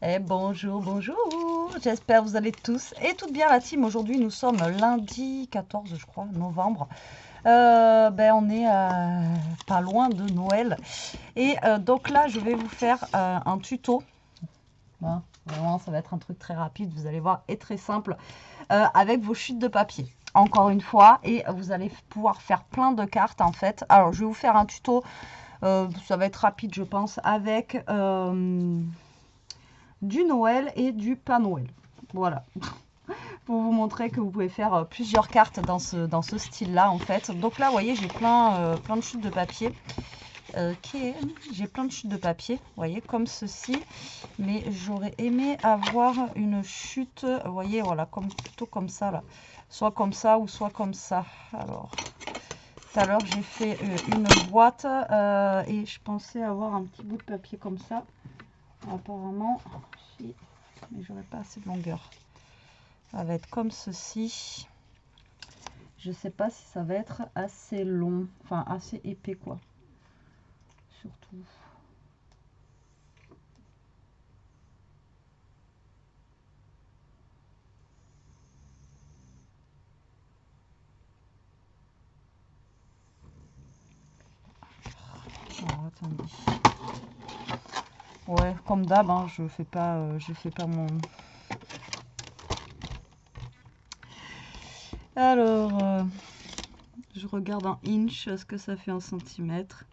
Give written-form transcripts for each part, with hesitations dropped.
Et bonjour, bonjour. J'espère que vous allez tous et toutes bien la team. Aujourd'hui, nous sommes lundi 14, je crois, novembre. On est pas loin de Noël. Et donc là, je vais vous faire un tuto. Hein, vraiment, ça va être un truc très rapide, vous allez voir, et très simple, avec vos chutes de papier. Encore une fois, et vous allez pouvoir faire plein de cartes en fait. Alors, je vais vous faire un tuto, ça va être rapide, je pense, avec du Noël et du pas Noël. Voilà, pour vous montrer que vous pouvez faire plusieurs cartes dans ce style-là, en fait. Donc là, vous voyez, j'ai plein de chutes de papier. J'ai plein de chutes de papier, vous voyez, comme ceci. Mais j'aurais aimé avoir une chute, vous voyez, voilà, plutôt comme ça, là. Soit comme ça ou soit comme ça. Alors, tout à l'heure, j'ai fait une boîte et je pensais avoir un petit bout de papier comme ça. Apparemment, si, mais j'aurais pas assez de longueur. Ça va être comme ceci. Je sais pas si ça va être assez long, enfin assez épais quoi. Surtout. Alors, attendez. Ouais, comme d'hab, hein, je fais pas mon. Alors, je regarde en inch, ce que ça fait en centimètres.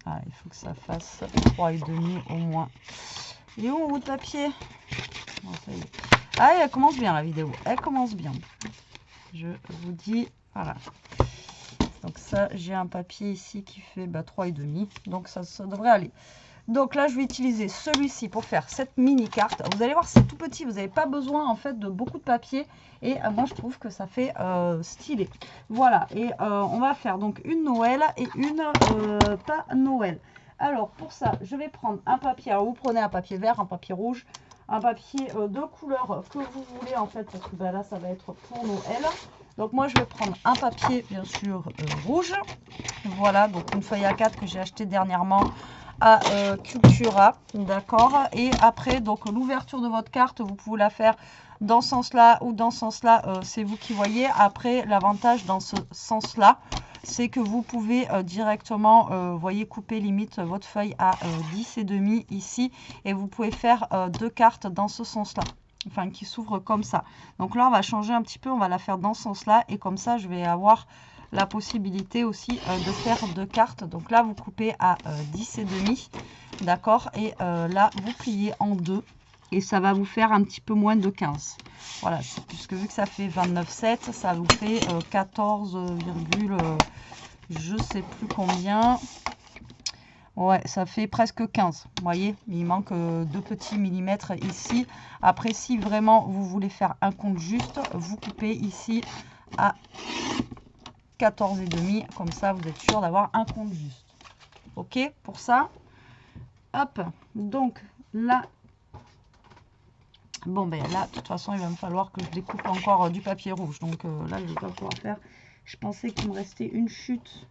Ah, il faut que ça fasse 3,5 au moins. Et où mon bout de papier? Bon, ça y est. Ah, elle commence bien la vidéo. Elle commence bien. Je vous dis, voilà. Donc ça, j'ai un papier ici qui fait 3,5. Donc ça devrait aller. Donc là, je vais utiliser celui-ci pour faire cette mini carte. Vous allez voir, c'est tout petit. Vous n'avez pas besoin en fait de beaucoup de papier. Et moi, je trouve que ça fait stylé. Voilà. Et on va faire donc une Noël et une pas Noël. Alors pour ça, je vais prendre un papier. Alors vous prenez un papier vert, un papier rouge, un papier de couleur que vous voulez en fait. Parce que là, ça va être pour Noël. Donc moi, je vais prendre un papier bien sûr rouge. Voilà, donc une feuille A4 que j'ai acheté dernièrement à Cultura, d'accord. Et après, donc l'ouverture de votre carte, vous pouvez la faire dans ce sens-là ou dans ce sens-là, c'est vous qui voyez. Après, l'avantage dans ce sens-là, c'est que vous pouvez directement, voyez, couper limite votre feuille à 10,5 ici, et vous pouvez faire deux cartes dans ce sens-là. Enfin, qui s'ouvre comme ça. Donc là, on va changer un petit peu, on va la faire dans ce sens-là, et comme ça, je vais avoir la possibilité aussi de faire deux cartes. Donc là, vous coupez à 10,5, d'accord, et là, vous pliez en deux, et ça va vous faire un petit peu moins de 15. Voilà, puisque vu que ça fait 29,7, ça vous fait 14, je sais plus combien. Ouais, ça fait presque 15. Vous voyez, il manque 2 petits millimètres ici. Après, si vraiment vous voulez faire un compte juste, vous coupez ici à 14,5. Comme ça, vous êtes sûr d'avoir un compte juste. Ok, pour ça. Hop, donc là, bon ben là, de toute façon, il va me falloir que je découpe encore du papier rouge. Donc là, je ne vais pas pouvoir faire. Je pensais qu'il me restait une chute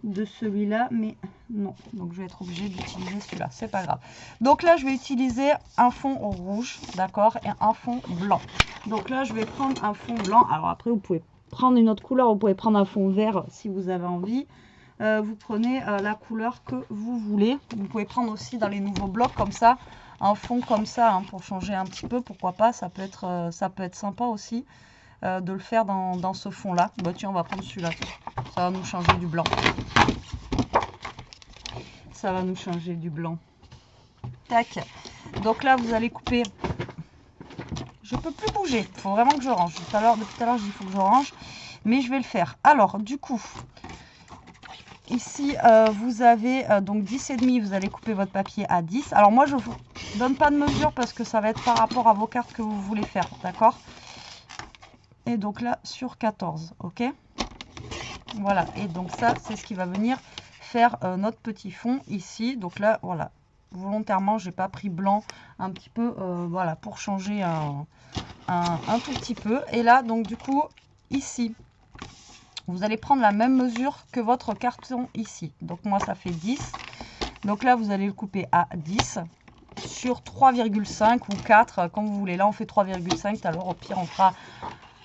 de celui-là, mais non. Donc je vais être obligée d'utiliser celui-là, c'est pas grave. Donc là, je vais utiliser un fond rouge, d'accord, et un fond blanc. Donc là, je vais prendre un fond blanc. Alors après, vous pouvez prendre une autre couleur, vous pouvez prendre un fond vert si vous avez envie. Vous prenez la couleur que vous voulez. Vous pouvez prendre aussi dans les nouveaux blocs comme ça, un fond comme ça, hein, pour changer un petit peu, pourquoi pas, ça peut être sympa aussi. De le faire dans ce fond là. Bah tiens, on va prendre celui-là, ça va nous changer du blanc. Ça va nous changer du blanc. Tac. Donc là, vous allez couper. Je peux plus bouger, il faut vraiment que je range. Depuis tout à l'heure, je dis il faut que je range, mais je vais le faire. Alors du coup, ici vous avez donc 10,5, vous allez couper votre papier à 10. Alors moi, je vous donne pas de mesure parce que ça va être par rapport à vos cartes que vous voulez faire, d'accord? Et donc là, sur 14, ok? Voilà, et donc ça, c'est ce qui va venir faire notre petit fond ici. Donc là, voilà, volontairement, j'ai pas pris blanc un petit peu, voilà, pour changer un tout petit peu. Et là, donc du coup, ici, vous allez prendre la même mesure que votre carton ici. Donc moi ça fait 10. Donc là vous allez le couper à 10 sur 3,5 ou 4 comme vous voulez. Là on fait 3,5, alors au pire on fera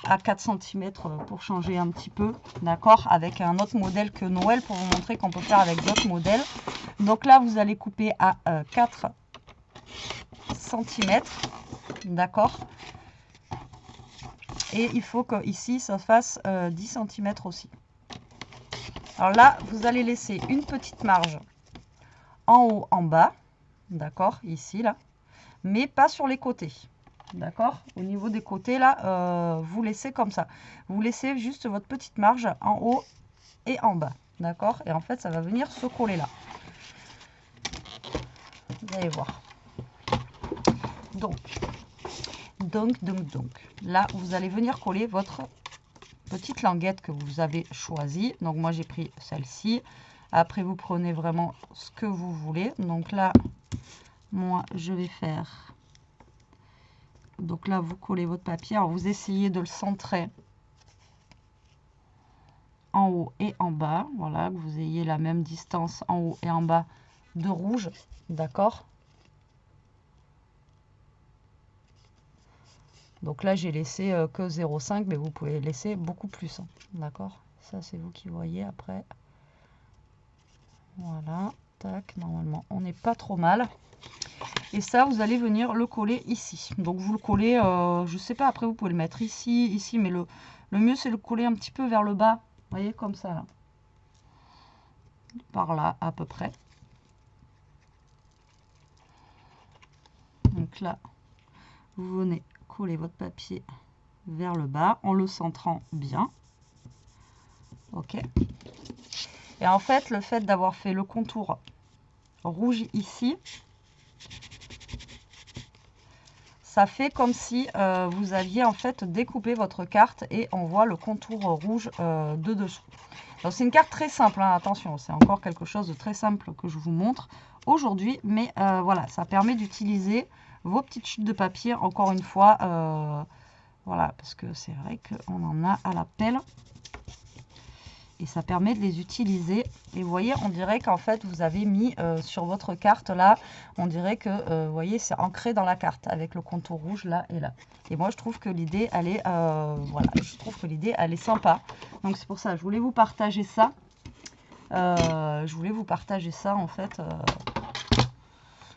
à 4 cm pour changer un petit peu, d'accord, avec un autre modèle que Noël pour vous montrer qu'on peut faire avec d'autres modèles. Donc là vous allez couper à 4 cm, d'accord, et il faut que ici ça fasse 10 cm aussi. Alors là vous allez laisser une petite marge en haut, en bas, d'accord, ici là, mais pas sur les côtés, d'accord. Au niveau des côtés là, vous laissez comme ça, vous laissez juste votre petite marge en haut et en bas, d'accord, et en fait ça va venir se coller là, vous allez voir. Donc là vous allez venir coller votre petite languette que vous avez choisie. Donc moi j'ai pris celle-ci, après vous prenez vraiment ce que vous voulez. Donc là moi je vais faire, donc là vous collez votre papier. Alors vous essayez de le centrer en haut et en bas, voilà, que vous ayez la même distance en haut et en bas de rouge, d'accord. Donc là j'ai laissé que 0,5, mais vous pouvez laisser beaucoup plus, hein, d'accord. Ça c'est vous qui voyez après. Voilà, tac, normalement on n'est pas trop mal. Et ça vous allez venir le coller ici. Donc vous le collez, je sais pas, après vous pouvez le mettre ici, mais le mieux c'est le coller un petit peu vers le bas, vous voyez, comme ça là. Par là à peu près. Donc là vous venez coller votre papier vers le bas en le centrant bien. Ok. Et en fait, le fait d'avoir fait le contour rouge ici, ça fait comme si vous aviez en fait découpé votre carte et on voit le contour rouge de dessous. Donc c'est une carte très simple, hein, attention, c'est encore quelque chose de très simple que je vous montre aujourd'hui, mais voilà, ça permet d'utiliser vos petites chutes de papier encore une fois, voilà, parce que c'est vrai qu'on en a à la pelle. Et ça permet de les utiliser. Et vous voyez, on dirait qu'en fait, vous avez mis sur votre carte là, on dirait que, vous voyez, c'est ancré dans la carte avec le contour rouge là et là. Et moi, je trouve que l'idée, elle est, voilà, je trouve que l'idée, elle est sympa. Donc c'est pour ça, je voulais vous partager ça. En fait.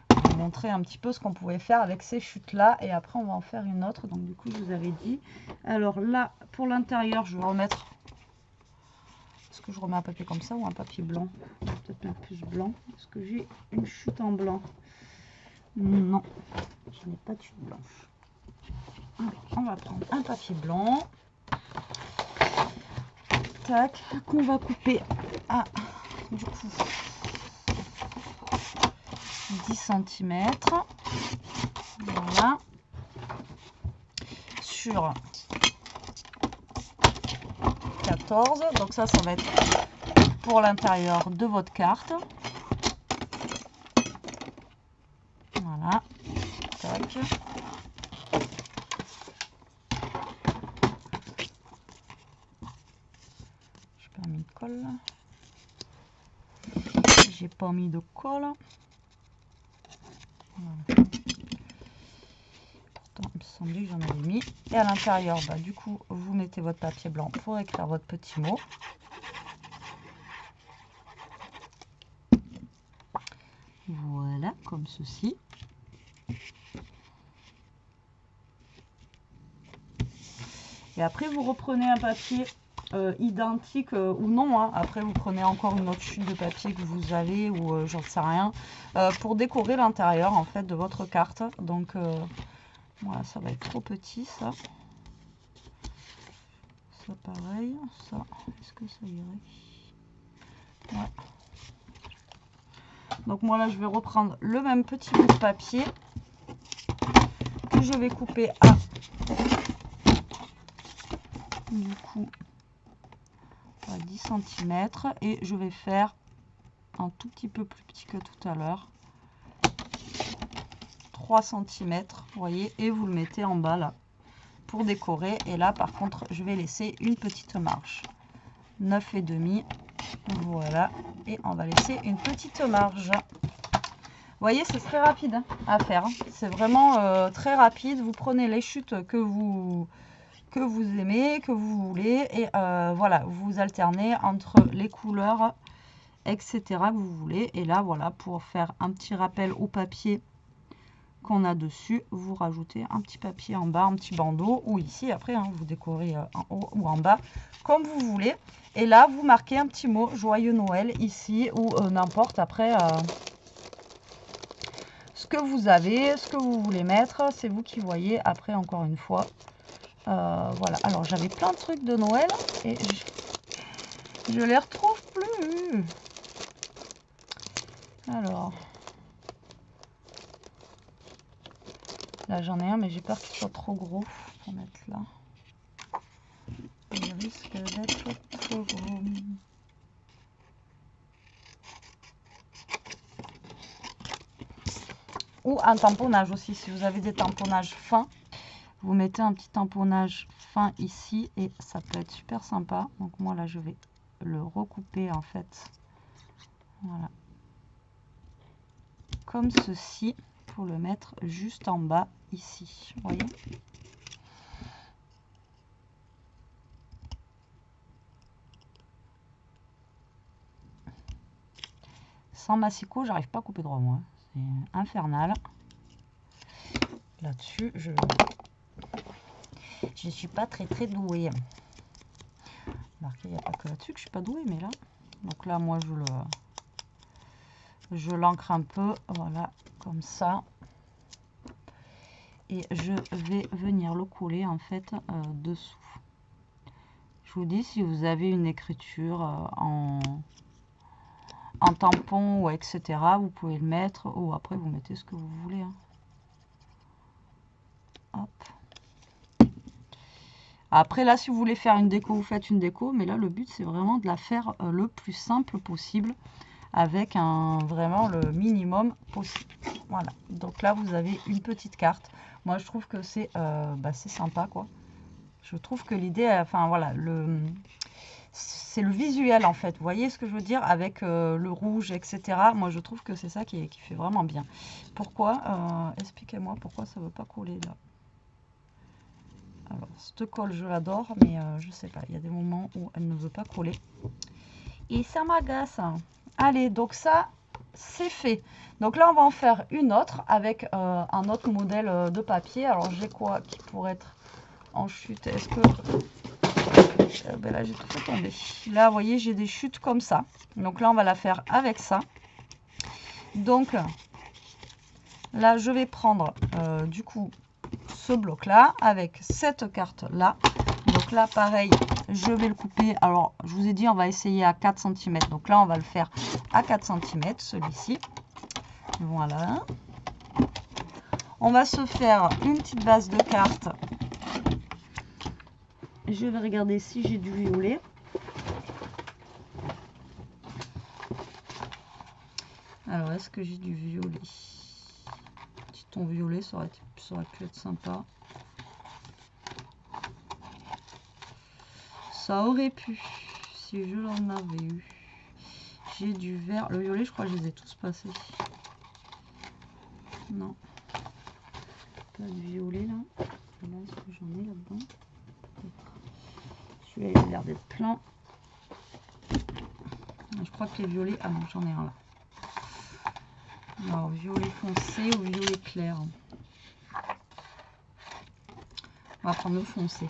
Vous montrer un petit peu ce qu'on pouvait faire avec ces chutes là. Et après, on va en faire une autre. Donc du coup, je vous avais dit. Alors là, pour l'intérieur, je vais remettre... Est-ce que je remets un papier comme ça ou un papier blanc? Peut-être un plus blanc. Est-ce que j'ai une chute en blanc? Non, je n'ai pas de chute blanche. Alors, on va prendre un papier blanc. Tac, qu'on va couper à du coup 10 cm. Voilà. Sur 14, donc ça va être pour l'intérieur de votre carte. Voilà, tac. J'ai pas mis de colle. J'ai pas mis de colle. Voilà. Pourtant, il me semblait que j'en avais mis. Et à l'intérieur, bah, du coup, vous mettez votre papier blanc pour écrire votre petit mot. Voilà, comme ceci. Et après, vous reprenez un papier identique ou non. Hein. Après, vous prenez encore une autre chute de papier que vous avez ou j'en sais rien. Pour décorer l'intérieur, en fait, de votre carte. Donc, voilà, ça va être trop petit, ça. Ça, pareil. Ça, est-ce que ça irait? Ouais. Donc moi là je vais reprendre le même petit bout de papier que je vais couper à du coup à 10 cm et je vais faire un tout petit peu plus petit que tout à l'heure, 3 cm, vous voyez, et vous le mettez en bas là pour décorer. Et là par contre je vais laisser une petite marge, 9,5. Voilà. Et on va laisser une petite marge. Vous voyez, c'est très rapide à faire. C'est vraiment très rapide. Vous prenez les chutes que vous aimez, que vous voulez. Et voilà, vous alternez entre les couleurs, etc. que vous voulez. Et là, voilà, pour faire un petit rappel au papier qu'on a dessus, vous rajoutez un petit papier en bas, un petit bandeau, ou ici, après, hein, vous décorez en haut ou en bas, comme vous voulez. Et là, vous marquez un petit mot, Joyeux Noël, ici, ou n'importe, après, ce que vous avez, ce que vous voulez mettre, c'est vous qui voyez, après, encore une fois. Voilà, alors j'avais plein de trucs de Noël, et je les retrouve plus. Alors... Là, j'en ai un, mais j'ai peur qu'il soit trop gros pour mettre là. Il risque d'être trop gros. Ou un tamponnage aussi. Si vous avez des tamponnages fins, vous mettez un petit tamponnage fin ici et ça peut être super sympa. Donc moi, là, je vais le recouper en fait. Voilà. Comme ceci, pour le mettre juste en bas ici. Vous voyez ? Sans massicot, j'arrive pas à couper droit moi. C'est infernal. Là-dessus, je suis pas très douée. Remarquez, il n'y a pas que là-dessus que je suis pas douée, mais là. Donc là, moi, je l'ancre un peu, voilà, comme ça. Et je vais venir le coller en fait dessous. Je vous dis, si vous avez une écriture en tampon ou etc., vous pouvez le mettre, ou après vous mettez ce que vous voulez. Hein. Hop. Après là, si vous voulez faire une déco, vous faites une déco, mais là le but c'est vraiment de la faire le plus simple possible, avec vraiment le minimum possible. Voilà, donc là vous avez une petite carte. Moi je trouve que c'est sympa quoi. Je trouve que l'idée, enfin voilà, c'est le visuel en fait. Vous voyez ce que je veux dire avec le rouge, etc. Moi je trouve que c'est ça qui fait vraiment bien. Pourquoi expliquez-moi pourquoi ça ne veut pas coller là. Alors cette colle je l'adore, mais je sais pas, il y a des moments où elle ne veut pas coller. Et ça m'agace. Allez, donc ça c'est fait. Donc là on va en faire une autre avec un autre modèle de papier. Alors j'ai quoi qui pourrait être en chute? Est-ce que ben là j'ai tout fait tomber. Là vous voyez j'ai des chutes comme ça. Donc là on va la faire avec ça. Donc là je vais prendre du coup ce bloc là avec cette carte là. Donc là pareil je vais le couper. Alors je vous ai dit on va essayer à 4 cm. Donc là on va le faire à 4 cm celui-ci. Voilà. On va se faire une petite base de cartes. Je vais regarder si j'ai du violet. Alors, est-ce que j'ai du violet? Petit ton violet, ça aurait pu être sympa. Ça aurait pu, si je l'en avais eu. J'ai du vert. Le violet, je crois que je les ai tous passés. Non. Pas de violet, là. Et là, est-ce que j'en ai là-dedans? Celui-là, il a l'air d'être plein. Je crois que les violets... Ah non, j'en ai un là. Alors, violet foncé ou violet clair. On va prendre le foncé.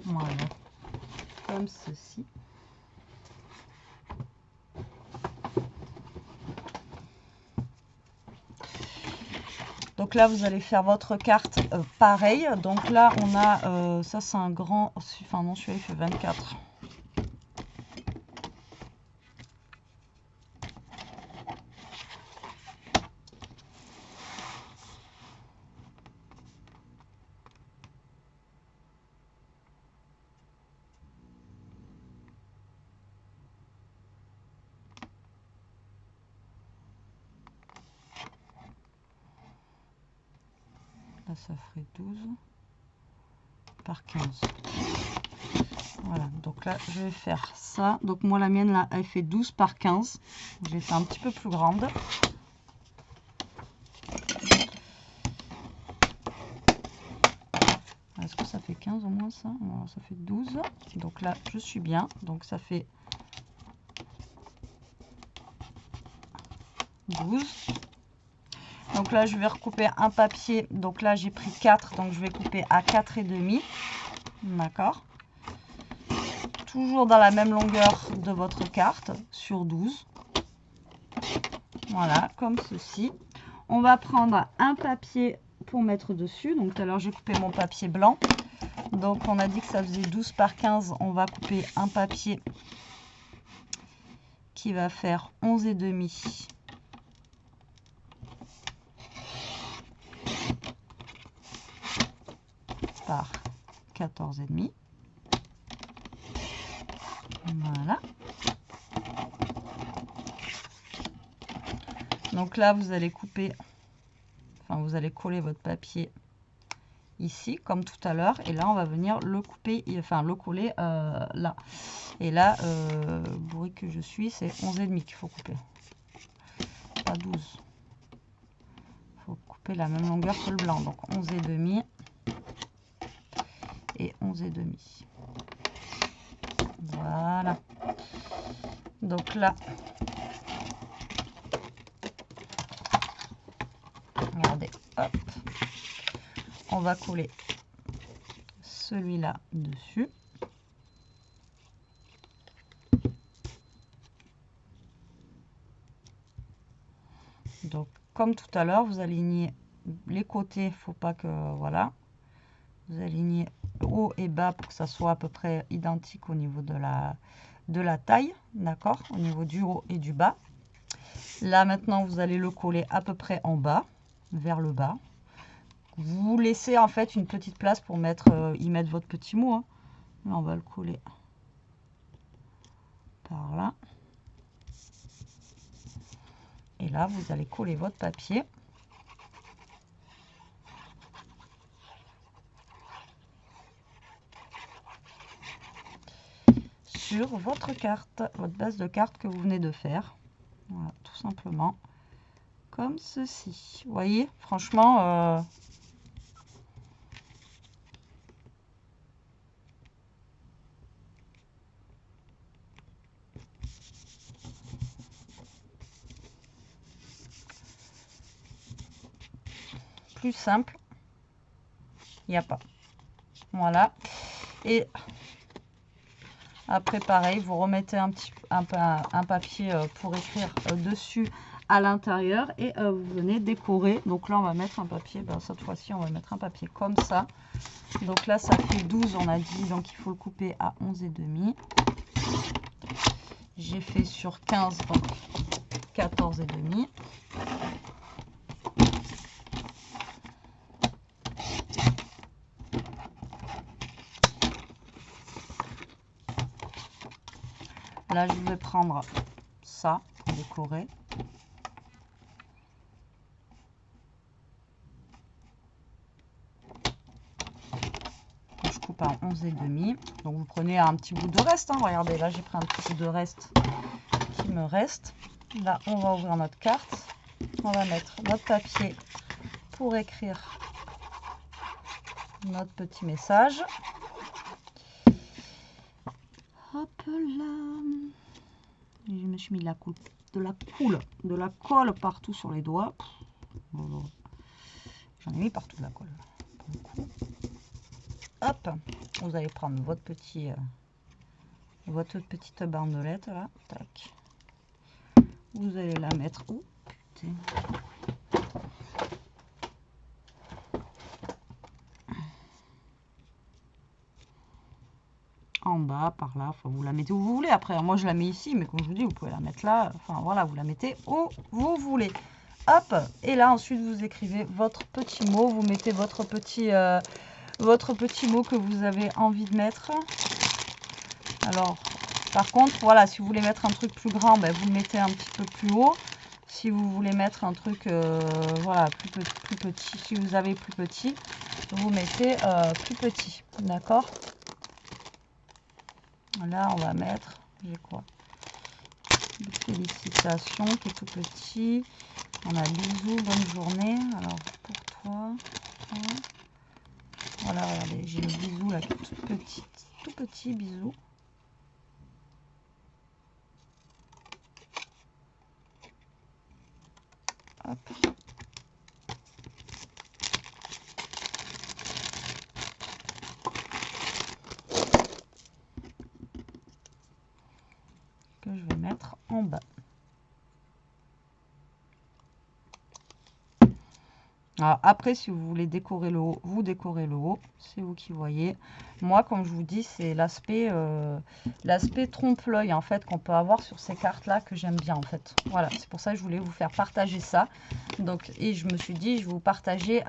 Voilà. Comme ceci. Donc là, vous allez faire votre carte pareil. Donc là, on a... ça, c'est un grand... Enfin non, celui-là, il fait 24. Là, ça ferait 12 par 15. Voilà, donc là, je vais faire ça. Donc moi, la mienne, là, elle fait 12 par 15. Je l'ai fait un petit peu plus grande. Est-ce que ça fait 15 au moins, ça? Non, ça fait 12. Donc là, je suis bien. Donc ça fait 12. Donc là, je vais recouper un papier. Donc là, j'ai pris 4. Donc je vais couper à 4,5. D'accord. Toujours dans la même longueur de votre carte, sur 12. Voilà, comme ceci. On va prendre un papier pour mettre dessus. Donc tout à l'heure, j'ai coupé mon papier blanc. Donc on a dit que ça faisait 12 par 15. On va couper un papier qui va faire 11,5 par 14,5. Voilà. Donc là, vous allez couper, enfin vous allez coller votre papier ici, comme tout à l'heure. Et là, on va venir le couper, enfin le coller là. Et là, bourré que je suis, c'est 11,5 qu'il faut couper. Pas 12. Il faut couper la même longueur que le blanc. Donc 11,5 et 11,5. Voilà. Donc là, regardez, hop, on va coller celui-là dessus. Donc, comme tout à l'heure, vous alignez les côtés, faut pas que, voilà, vous alignez haut et bas pour que ça soit à peu près identique au niveau de la taille, d'accord, au niveau du haut et du bas. Là, maintenant, vous allez le coller à peu près en bas, vers le bas. Vous laissez en fait une petite place pour mettre, y mettre votre petit mot. Hein. Là, on va le coller par là. Et là, vous allez coller votre papier. Sur votre carte, votre base de carte que vous venez de faire. Voilà, tout simplement. Comme ceci. Vous voyez, franchement... plus simple, il n'y a pas. Voilà. Et après, pareil, vous remettez un papier pour écrire dessus à l'intérieur et vous venez décorer. Donc là, on va mettre un papier, ben, cette fois-ci, on va mettre un papier comme ça. Donc là, ça fait 12, on a dit, donc il faut le couper à 11,5. J'ai fait sur 15, donc 14,5. Là, je vais prendre ça pour décorer. Je coupe à 11,5. Donc, vous prenez un petit bout de reste. Hein. Regardez, là, j'ai pris un petit bout de reste qui me reste. Là, on va ouvrir notre carte. On va mettre notre papier pour écrire notre petit message. Hop là. Et je me suis mis de la colle partout sur les doigts. J'en ai mis partout de la colle. Hop, vous allez prendre votre petite bandelette là. Tac. Vous allez la mettre. Oh putain. En bas, par là, enfin, vous la mettez où vous voulez. Après, moi je la mets ici, mais comme je vous dis, vous pouvez la mettre là. Enfin voilà, vous la mettez où vous voulez. Hop, et là ensuite vous écrivez votre petit mot, vous mettez votre petit mot que vous avez envie de mettre. Alors, par contre, voilà, si vous voulez mettre un truc plus grand, ben, vous le mettez un petit peu plus haut. Si vous voulez mettre un truc voilà, plus petit, si vous avez plus petit, vous mettez plus petit, d'accord? Là, on va mettre, j'ai quoi? Félicitations, qui est tout petit. On a bisous, bonne journée. Alors, pour toi, voilà, regardez, j'ai le bisou là, qui est tout petit bisou. Hop. Que je vais mettre en bas. Alors après, si vous voulez décorer le haut, vous décorez le haut, c'est vous qui voyez. Moi, comme je vous dis, c'est l'aspect trompe-l'œil en fait qu'on peut avoir sur ces cartes-là que j'aime bien en fait. Voilà, c'est pour ça que je voulais vous faire partager ça. Donc, et je me suis dit, je vais vous partager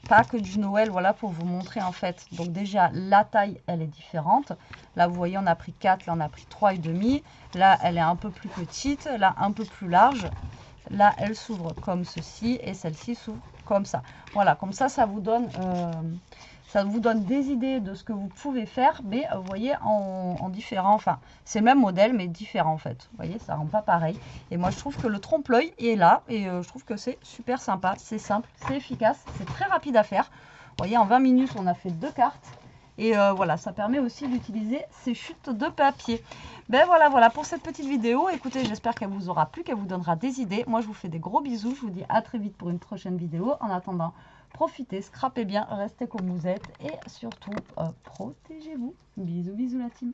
pas que du Noël, voilà, pour vous montrer en fait. Donc déjà, la taille, elle est différente. Là, vous voyez, on a pris 4, là, on a pris 3,5. Là, elle est un peu plus petite, là, un peu plus large. Là, elle s'ouvre comme ceci et celle-ci s'ouvre comme ça. Voilà, comme ça, ça vous donne des idées de ce que vous pouvez faire, mais vous voyez, en différent, enfin, c'est le même modèle, mais différent en fait. Vous voyez, ça rend pas pareil. Et moi, je trouve que le trompe-l'œil est là et je trouve que c'est super sympa, c'est simple, c'est efficace, c'est très rapide à faire. Vous voyez, en 20 minutes, on a fait 2 cartes. Et voilà, ça permet aussi d'utiliser ces chutes de papier. Ben voilà pour cette petite vidéo. Écoutez, j'espère qu'elle vous aura plu, qu'elle vous donnera des idées. Moi, je vous fais des gros bisous. Je vous dis à très vite pour une prochaine vidéo. En attendant, profitez, scrapez bien, restez comme vous êtes. Et surtout, protégez-vous. Bisous, bisous la team.